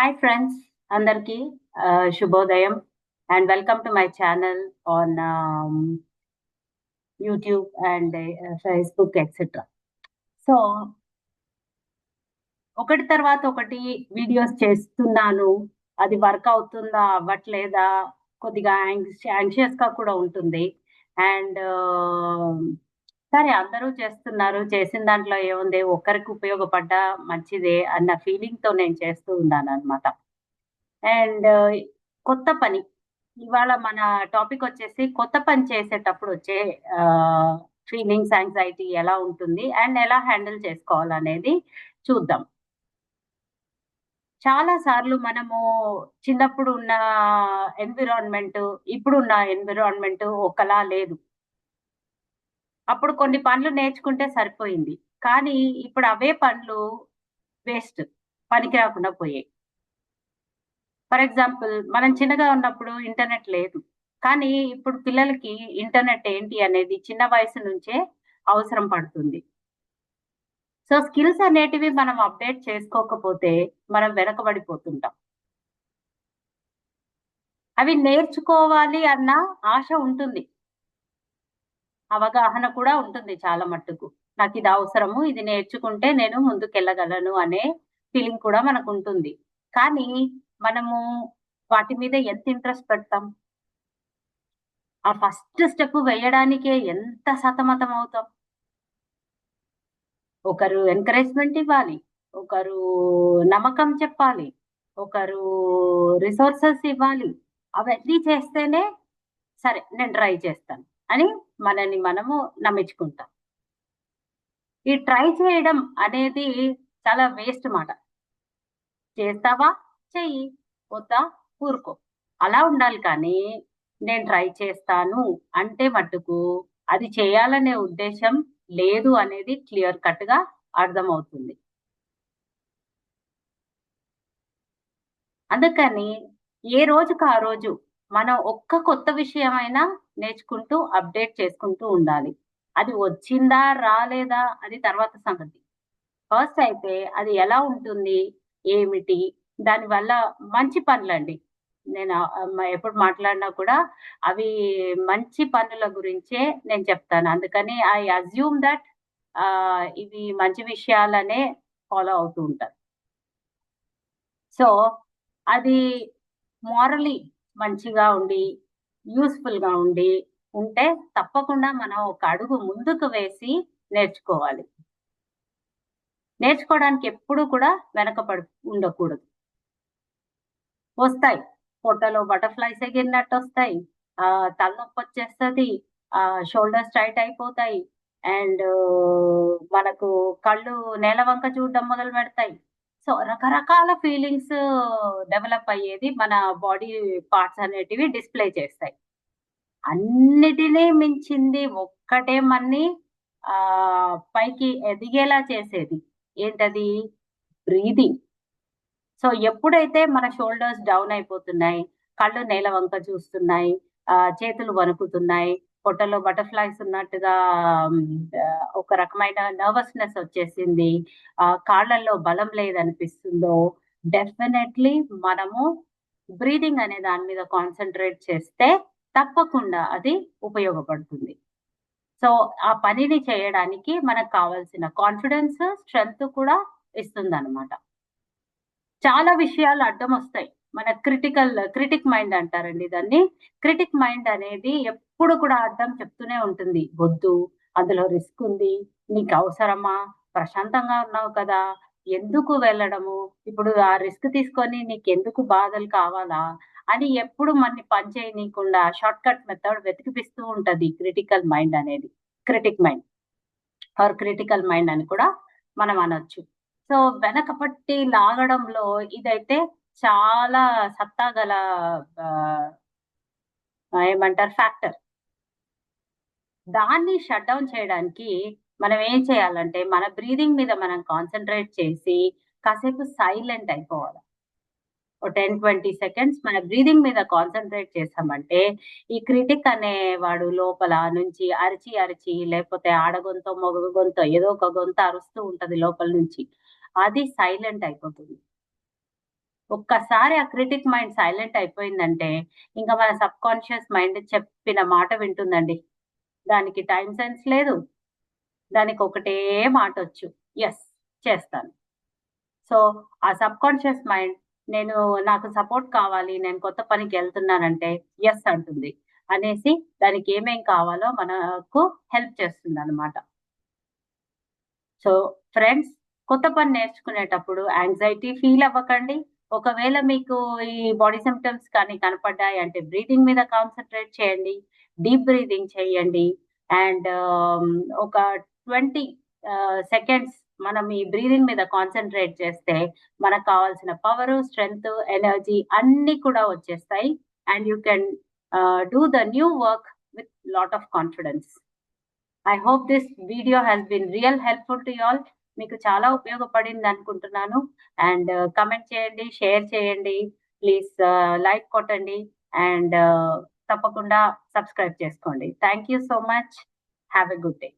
Hi friends, అందరికి శుభోదయం and welcome to my channel on YouTube and Facebook etc. So ఒకటి తర్వాత ఒకటి వీడియోస్ చేస్తున్నాను. అది వర్క్ అవుతుందా అవ్వట్లేదా కొద్దిగా యాంగ్షియస్ గా కూడా ఉంటుంది. అండ్ సరే అందరూ చేస్తున్నారు, చేసిన దాంట్లో ఏముంది, ఒక్కరికి ఉపయోగపడ్డా మంచిదే అన్న ఫీలింగ్ తో నేను చేస్తూ ఉన్నాను అనమాట. అండ్ కొత్త పని ఇవాళ మన టాపిక్ వచ్చేసి కొత్త పని చేసేటప్పుడు వచ్చే ఫీలింగ్స్, యాంగ్జైటీ ఎలా ఉంటుంది అండ్ ఎలా హ్యాండిల్ చేసుకోవాలనేది చూద్దాం. చాలా సార్లు మనము చిన్నప్పుడు ఉన్న ఎన్విరాన్మెంట్ ఇప్పుడున్న ఎన్విరాన్మెంట్ ఒకలా లేదు. అప్పుడు కొన్ని పనులు నేర్చుకుంటే సరిపోయింది, కానీ ఇప్పుడు అవే పనులు వేస్ట్, పనికి రాకుండా పోయాయి. ఫర్ ఎగ్జాంపుల్ మనం చిన్నగా ఉన్నప్పుడు ఇంటర్నెట్ లేదు, కానీ ఇప్పుడు పిల్లలకి ఇంటర్నెట్ ఏంటి అనేది చిన్న వయసు నుంచే అవసరం పడుతుంది. సో స్కిల్స్ అనేటివి మనం అప్డేట్ చేసుకోకపోతే మనం వెనకబడిపోతుంటాం. అవి నేర్చుకోవాలి అన్న ఆశ ఉంటుంది, అవగాహన కూడా ఉంటుంది చాలా మట్టుకు. నాకు ఇది అవసరము, ఇది నేర్చుకుంటే నేను ముందుకెళ్ళగలను అనే ఫీలింగ్ కూడా మనకు ఉంటుంది. కానీ మనము వాటి మీద ఎంత ఇంట్రెస్ట్ పెడతాం, ఆ ఫస్ట్ స్టెప్ వేయడానికే ఎంత సతమతం అవుతాం. ఒకరు ఎంకరేజ్మెంట్ ఇవ్వాలి, ఒకరు నమ్మకం చెప్పాలి, ఒకరు రిసోర్సెస్ ఇవ్వాలి. అవన్నీ చేస్తేనే సరే నేను ట్రై చేస్తాను అని మనని మనము నమ్మించుకుంటాం. ఈ ట్రై చేయడం అనేది చాలా వేస్ట్ మాట. చేస్తావా చెయ్యి, వద్దా ఊరుకో, అలా ఉండాలి. కానీ నేను ట్రై చేస్తాను అంటే మట్టుకు అది చేయాలనే ఉద్దేశం లేదు అనేది క్లియర్ కట్ గా అర్థమవుతుంది. అందుకని ఏ రోజుకు ఆ రోజు మనం ఒక్క కొత్త విషయమైనా నేర్చుకుంటూ అప్డేట్ చేసుకుంటూ ఉండాలి. అది వచ్చిందా రాలేదా అది తర్వాత సంగతి. ఫస్ట్ అయితే అది ఎలా ఉంటుంది, ఏమిటి, దానివల్ల మంచి పనులండి. నేను ఎప్పుడు మాట్లాడినా కూడా అవి మంచి పనుల గురించే నేను చెప్తాను. అందుకని ఐ అజ్యూమ్ దట్ ఇవి మంచి విషయాలనే ఫాలో అవుతూ ఉంటారు. సో అది మోరలీ మంచిగా ఉండి యూస్ఫుల్ గా ఉంటే తప్పకుండా మనం ఒక అడుగు ముందుకు వేసి నేర్చుకోవాలి. నేర్చుకోవడానికి ఎప్పుడు కూడా వెనకపడి ఉండకూడదు. వస్తాయి, పొట్టలో బటర్ఫ్లైస్ ఎగిరినట్టు వస్తాయి, తలనొప్పి వచ్చేస్తుంది, షోల్డర్స్ టైట్ అయిపోతాయి, అండ్ మనకు కళ్ళు నేల వంక చూడడం మొదలు పెడతాయి. సో రకరకాల ఫీలింగ్స్ డెవలప్ అయ్యేది మన బాడీ పార్ట్స్ అనేటివి డిస్ప్లే చేస్తాయి. అన్నిటినీ మించింది ఒక్కటే మన్ని పైకి ఎదిగేలా చేసేది ఏంటది, బ్రీదింగ్. సో ఎప్పుడైతే మన షోల్డర్స్ డౌన్ అయిపోతున్నాయి, కళ్ళు నేల వంక చూస్తున్నాయి, చేతులు వణుకుతున్నాయి, పొట్టలో బటర్ఫ్లైస్ ఉన్నట్టుగా ఒక రకమైన నర్వస్నెస్ వచ్చేసింది, కాళ్ళల్లో బలం లేదనిపిస్తుందో, డెఫినెట్లీ మనము బ్రీదింగ్ అనే దాని మీద కాన్సన్ట్రేట్ చేస్తే తప్పకుండా అది ఉపయోగపడుతుంది. సో ఆ పనిని చేయడానికి మనకు కావాల్సిన కాన్ఫిడెన్స్, స్ట్రెంగ్త్ కూడా ఇస్తుందన్నమాట. చాలా విషయాలు అడ్డం వస్తాయి. మన క్రిటిక్ మైండ్ అంటారండి దాన్ని. క్రిటిక్ మైండ్ అనేది ఎప్పుడు కూడా అడ్డం చెప్తూనే ఉంటుంది. వద్దు, అందులో రిస్క్ ఉంది, నీకు అవసరమా, ప్రశాంతంగా ఉన్నావు కదా, ఎందుకు వెళ్ళడము, ఇప్పుడు ఆ రిస్క్ తీసుకొని నీకెందుకు బాధలు కావాలా అని ఎప్పుడు మనని పని చేయనీయకుండా షార్ట్ కట్ మెథడ్ వెతికిపిస్తూ ఉంటది క్రిటికల్ మైండ్ అనేది. Critic mind or critical mind అని కూడా మనం అనొచ్చు. సో వెనకపట్టి లాగడంలో ఇదైతే చాలా సత్తా గల ఏమంటారు ఫ్యాక్టర్. దాన్ని షట్ డౌన్ చేయడానికి మనం ఏం చేయాలంటే మన బ్రీదింగ్ మీద మనం కాన్సన్ట్రేట్ చేసి కాసేపు సైలెంట్ అయిపోవాలి. 10-20 సెకండ్స్ మన బ్రీదింగ్ మీద కాన్సన్ట్రేట్ చేసామంటే ఈ క్రిటిక్ అనేవాడు లోపల నుంచి అరిచి అరిచి, లేకపోతే ఆడగొంతో మగ గొంతో ఏదో ఒక గొంత అరుస్తూ ఉంటది లోపల నుంచి, అది సైలెంట్ అయిపోతుంది. ఒక్కసారి ఆ క్రిటిక్ మైండ్ సైలెంట్ అయిపోయిందంటే ఇంకా మన సబ్ కాన్షియస్ మైండ్ చెప్పిన మాట వింటుందండి. దానికి టైం సెన్స్ లేదు. దానికి ఒకటే మాట వచ్చు, ఎస్ చేస్తాను. సో ఆ సబ్ కాన్షియస్ మైండ్ నేను నాకు సపోర్ట్ కావాలి, నేను కొత్త పనికి వెళ్తున్నానంటే ఎస్ అంటుంది అనేసి దానికి ఏమేం కావాలో మనకు హెల్ప్ చేస్తుంది అనమాట. సో ఫ్రెండ్స్, కొత్త పని నేర్చుకునేటప్పుడు యాంగ్జైటీ ఫీల్ అవ్వకండి. ఒకవేళ మీకు ఈ బాడీ సిమ్టమ్స్ కానీ కనపడ్డాయి అంటే బ్రీతింగ్ మీద కాన్సన్ట్రేట్ చేయండి. డీప్ బ్రీతింగ్ చేయండి. అండ్ ఒక 20 సెకండ్స్ మనం ఈ బ్రీతింగ్ మీద కాన్సన్ట్రేట్ చేస్తే మనకు కావాల్సిన పవరు, స్ట్రెంగ్త్, ఎనర్జీ అన్నీ కూడా వచ్చేస్తాయి. And you can do the new work with lot of confidence. I hope this video has been real helpful to you all. మీకు చాలా ఉపయోగపడింది అనుకుంటున్నాను. అండ్ కమెంట్ చేయండి, షేర్ చేయండి, ప్లీజ్ లైక్ కొట్టండి అండ్ తప్పకుండా సబ్స్క్రైబ్ చేసుకోండి. Thank you so much. Have a good day.